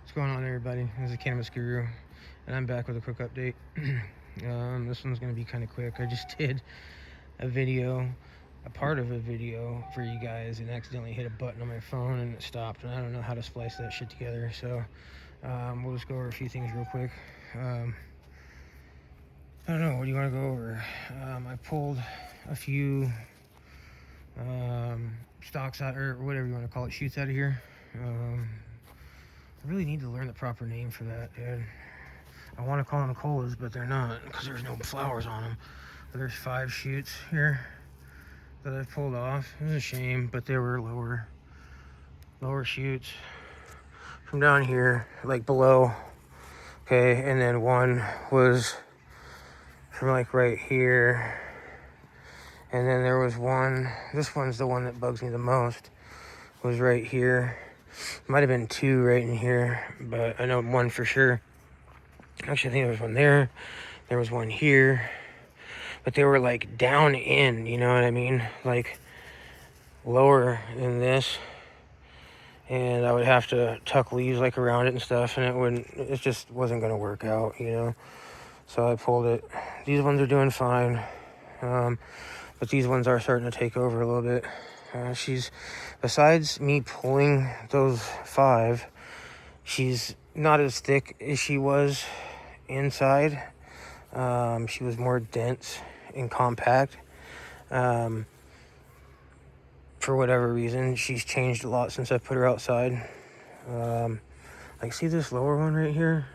What's going on, everybody? This is Cannabis Guru, and I'm back with a quick update. This one's going to be kind of quick. I just did a part of a video for you guys, and accidentally hit a button on my phone and it stopped, and I don't know how to splice that shit together, so we'll just go over a few things real quick. I don't know, what do you want to go over? I pulled a few stalks out, or whatever you want to call it, shoots out of here. I really need to learn the proper name for that, dude. I want to call them colas, but they're not, because there's no flowers on them. But there's 5 shoots here that I've pulled off. It was a shame, but they were lower shoots from down here, like below. Okay, and then one was from like right here. And then there was one, this one's the one that bugs me the most, was right here. Might have been 2 right in here, but I know one for sure. Actually, I think there was one there. There was one here. But they were like down in, you know what I mean? Like lower than this. And I would have to tuck leaves like around it and stuff, and it just wasn't going to work out, you know? So I pulled it. These ones are doing fine. But these ones are starting to take over a little bit. Besides me pulling those 5, she's not as thick as she was inside. She was more dense and compact. For whatever reason, she's changed a lot since I put her outside. Like, see this lower one right here?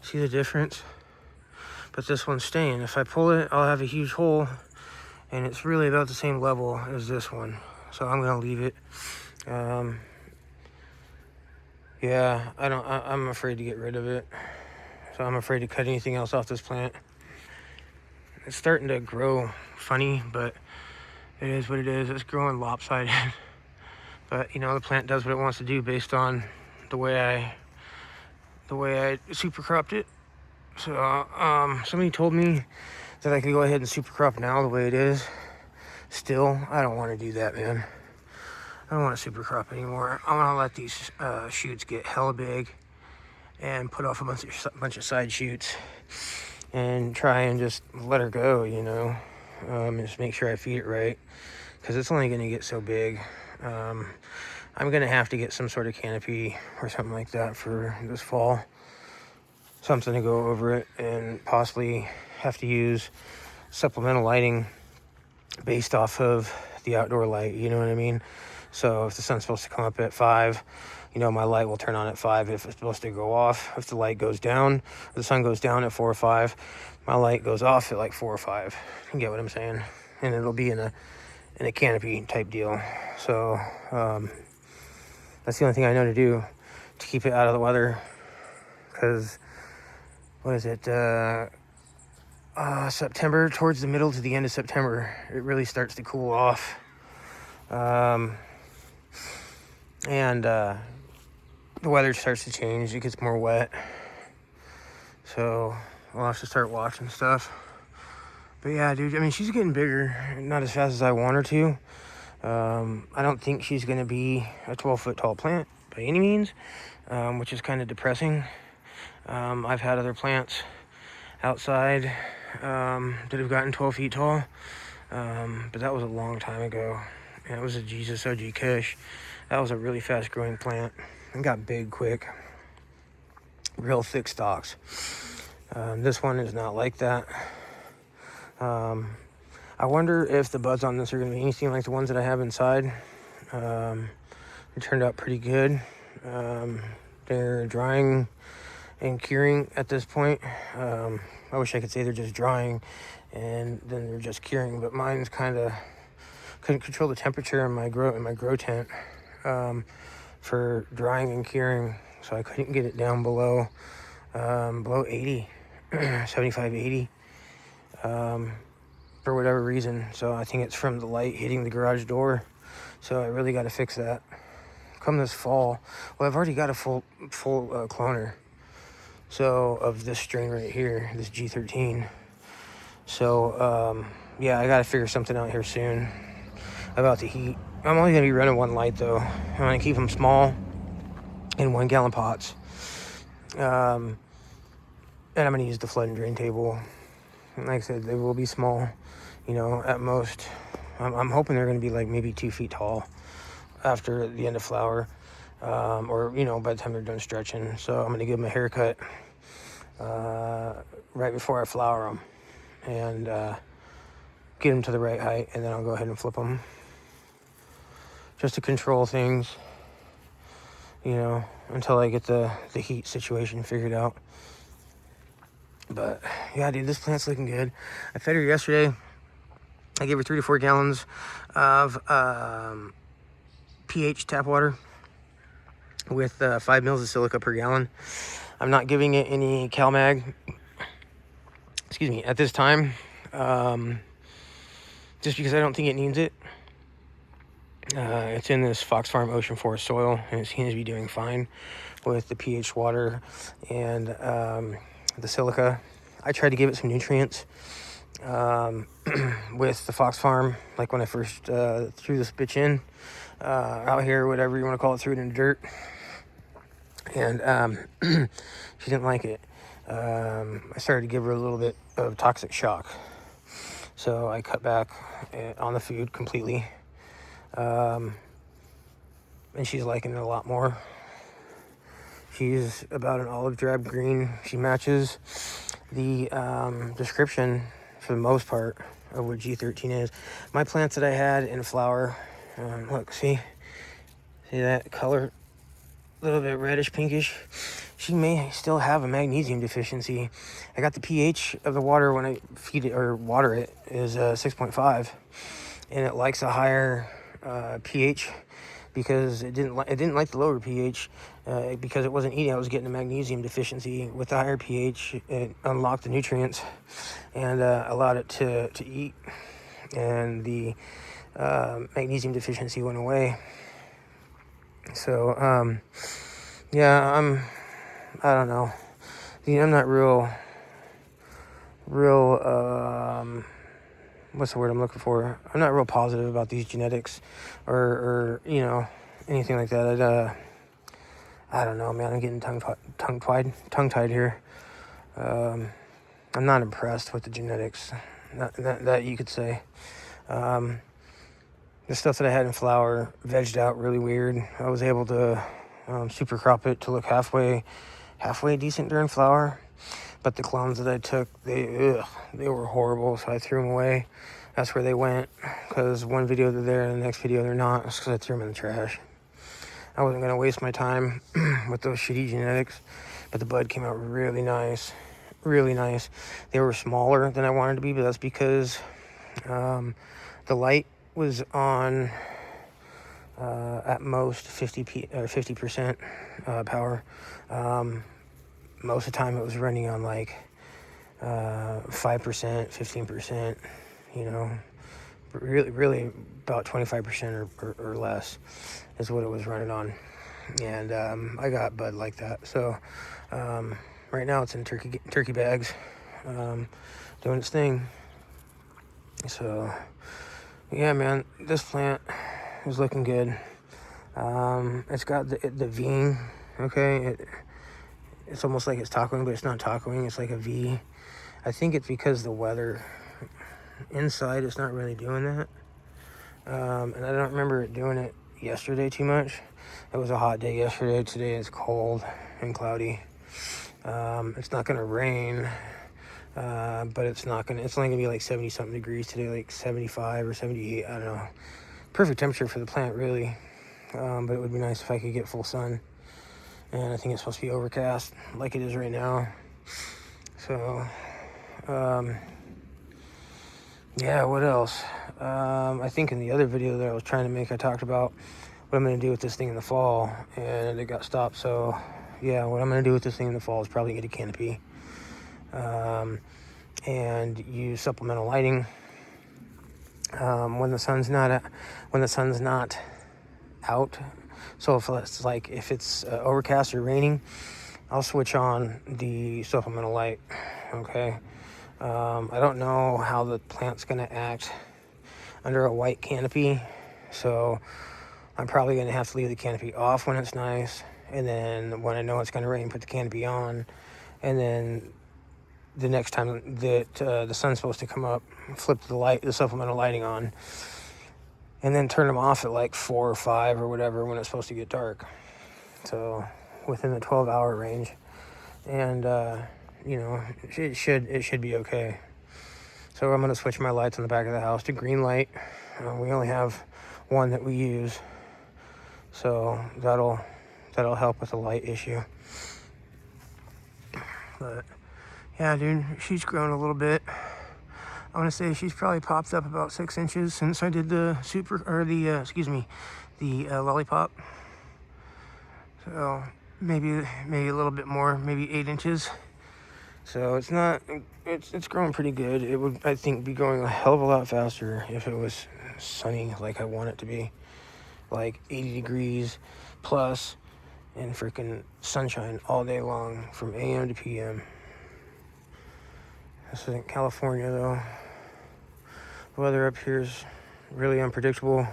See the difference? But this one's staying. If I pull it, I'll have a huge hole, and it's really about the same level as this one. So I'm gonna leave it. Yeah, I'm afraid to get rid of it. So I'm afraid to cut anything else off this plant. It's starting to grow funny, but it is what it is. It's growing lopsided. But you know, the plant does what it wants to do based on the way I super cropped it. So somebody told me that I could go ahead and super crop now the way it is. Still, I don't want to do that, man. I don't want to super crop anymore. I want to let these shoots get hella big and put off a bunch of side shoots and try and just let her go, you know. Just make sure I feed it right, because it's only going to get so big. I'm going to have to get some sort of canopy or something like that for this fall. Something to go over it, and possibly have to use supplemental lighting based off of the outdoor light, you know what I mean? So if the sun's supposed to come up at 5, you know, my light will turn on at 5 if it's supposed to go off. If the light goes down, or the sun goes down at 4 or 5, my light goes off at like 4 or 5. You get what I'm saying? And it'll be in a canopy type deal. So that's the only thing I know to do to keep it out of the weather. Because, what is it? September, towards the middle to the end of September, it really starts to cool off. And the weather starts to change. It gets more wet. So I'll have to start watching stuff. But yeah, dude, I mean, she's getting bigger. Not as fast as I want her to. I don't think she's going to be a 12-foot tall plant by any means, which is kind of depressing. I've had other plants outside that have gotten 12 feet tall. But that was a long time ago. And it was a Jesus OG Kush. That was a really fast growing plant. It got big quick. Real thick stalks. This one is not like that. I wonder if the buds on this are going to be anything like the ones that I have inside. They turned out pretty good. They're drying and curing at this point. I wish I could say they're just drying and then they're just curing, but mine's kind of couldn't control the temperature in my grow tent for drying and curing, so I couldn't get it down below 80, 75, 80 for whatever reason. So I think it's from the light hitting the garage door. So I really got to fix that come this fall. Well, I've already got a full cloner, so of this strain right here, this G13. So yeah, I got to figure something out here soon about the heat. I'm only going to be running one light though. I'm going to keep them small in 1 gallon pots. And I'm going to use the flood and drain table. Like I said, they will be small, at most. I'm hoping they're going to be like maybe 2 feet tall after the end of flower, or by the time they're done stretching. So I'm going to give them a haircut right before I flower them, and get them to the right height, and then I'll go ahead and flip them just to control things, until I get the heat situation figured out. But yeah, dude, this plant's looking good. I fed her yesterday. I gave her 3 to 4 gallons of pH tap water with 5 mils of silica per gallon. I'm not giving it any CalMag, at this time, just because I don't think it needs it. It's in this Fox Farm Ocean Forest soil, and it seems to be doing fine with the pH water and the silica. I tried to give it some nutrients with the Fox Farm, like when I first threw this bitch in out here, whatever you want to call it, threw it in the dirt, and she didn't like it. I started to give her a little bit of toxic shock, so I cut back on the food completely, and she's liking it a lot more. She's about an olive drab green. She matches the description for the most part of what G13 is. My plants that I had in flower, look, see that color, a little bit reddish pinkish. She may still have a magnesium deficiency. I got the pH of the water when I feed it or water it is 6.5, and it likes a higher pH because it didn't like the lower pH because it wasn't eating. I was getting a magnesium deficiency. With the higher pH, it unlocked the nutrients and allowed it to eat, and the magnesium deficiency went away. So yeah, I don't know. I'm not real what's the word I'm looking for? I'm not real positive about these genetics or anything like that. I don't know, man. I'm getting tongue-tied here. I'm not impressed with the genetics, that you could say. The stuff that I had in flower vegged out really weird. I was able to super crop it to look halfway decent during flower, but the clones that I took, they were horrible, so I threw them away. That's where they went, because one video they're there and the next video they're not. That's because I threw them in the trash. I wasn't going to waste my time with those shitty genetics, but the bud came out really nice. They were smaller than I wanted to be, but that's because the light was on at most 50% power. Most of the time it was running on like 5%, 15%, really about 25% or less is what it was running on. And I got bud like that. So right now it's in turkey bags, doing its thing. So yeah, man, this plant is looking good. It's got the V, okay? It's almost like it's tacoing, but it's not tacoing. It's like a V. I think it's because the weather inside it's not really doing that. And I don't remember it doing it yesterday too much. It was a hot day yesterday. Today it's cold and cloudy. It's not going to rain, but it's only going to be like 70 something degrees today, like 75 or 78. I don't know. Perfect temperature for the plant, really. But it would be nice if I could get full sun. And I think it's supposed to be overcast like it is right now. So, yeah, what else? I think in the other video that I was trying to make, I talked about what I'm going to do with this thing in the fall, and it got stopped. So, yeah, what I'm going to do with this thing in the fall is probably get a canopy and use supplemental lighting when the sun's not out. So if it's overcast or raining, I'll switch on the supplemental light. Okay. I don't know how the plant's gonna act under a white canopy, so I'm probably gonna have to leave the canopy off when it's nice and then when I know it's going to rain, put the canopy on, and then the next time that the sun's supposed to come up, flip the supplemental lighting on, and then turn them off at like 4 or 5 or whatever when it's supposed to get dark. So within the 12-hour range, and you know, it should be okay. So I'm gonna switch my lights on the back of the house to green light. We only have one that we use, so that'll help with the light issue. But yeah, dude, she's grown a little bit. I want to say she's probably popped up about 6 inches since I did the lollipop. So maybe a little bit more, maybe 8 inches. So it's growing pretty good. It would, I think, be growing a hell of a lot faster if it was sunny like I want it to be, like 80 degrees plus and freaking sunshine all day long from AM to PM. This isn't California though. The weather up here is really unpredictable,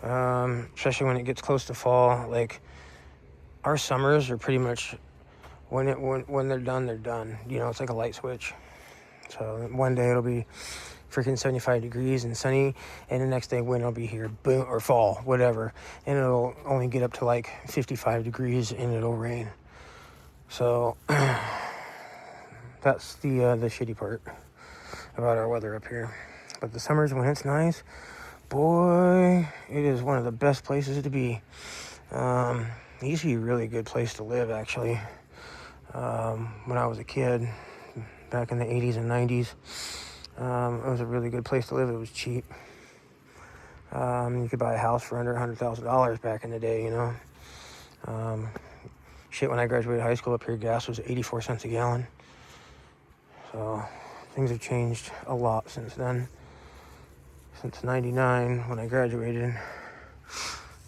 especially when it gets close to fall. Like, our summers are pretty much, when they're done, they're done. You know, it's like a light switch. So one day it'll be freaking 75 degrees and sunny, and the next day wind will be here, boom, or fall, whatever, and it'll only get up to like 55 degrees and it'll rain. So that's the shitty part about our weather up here. But the summers, when it's nice, boy, it is one of the best places to be. It used to be a really good place to live, actually. When I was a kid, back in the 80s and 90s, it was a really good place to live. It was cheap. You could buy a house for under $100,000 back in the day, you know. Shit, when I graduated high school up here, gas was 84 cents a gallon. So things have changed a lot since then. Since 99, when I graduated,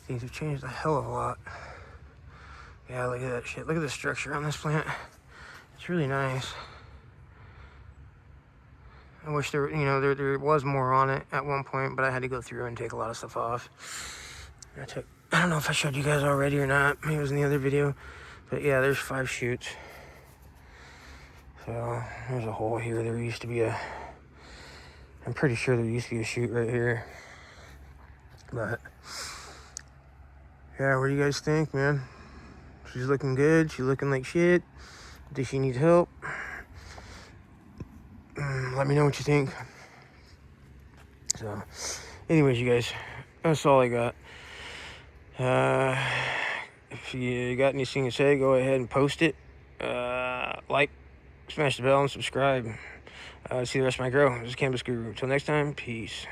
things have changed a hell of a lot. Yeah, look at that shit. Look at the structure on this plant. It's really nice. I wish there was more on it at one point, but I had to go through and take a lot of stuff off. I don't know if I showed you guys already or not. Maybe it was in the other video. But yeah, there's 5 shoots. So there's a hole here. There used to be I'm pretty sure there used to be a shoot right here. But yeah, what do you guys think, man? She's looking good. She's looking like shit. Does she need help? Let me know what you think. So anyways, you guys, that's all I got. If you got anything to say, go ahead and post it. Like, smash the bell, and subscribe. See the rest of my grow. This is Cannabis Guru. Until next time, peace.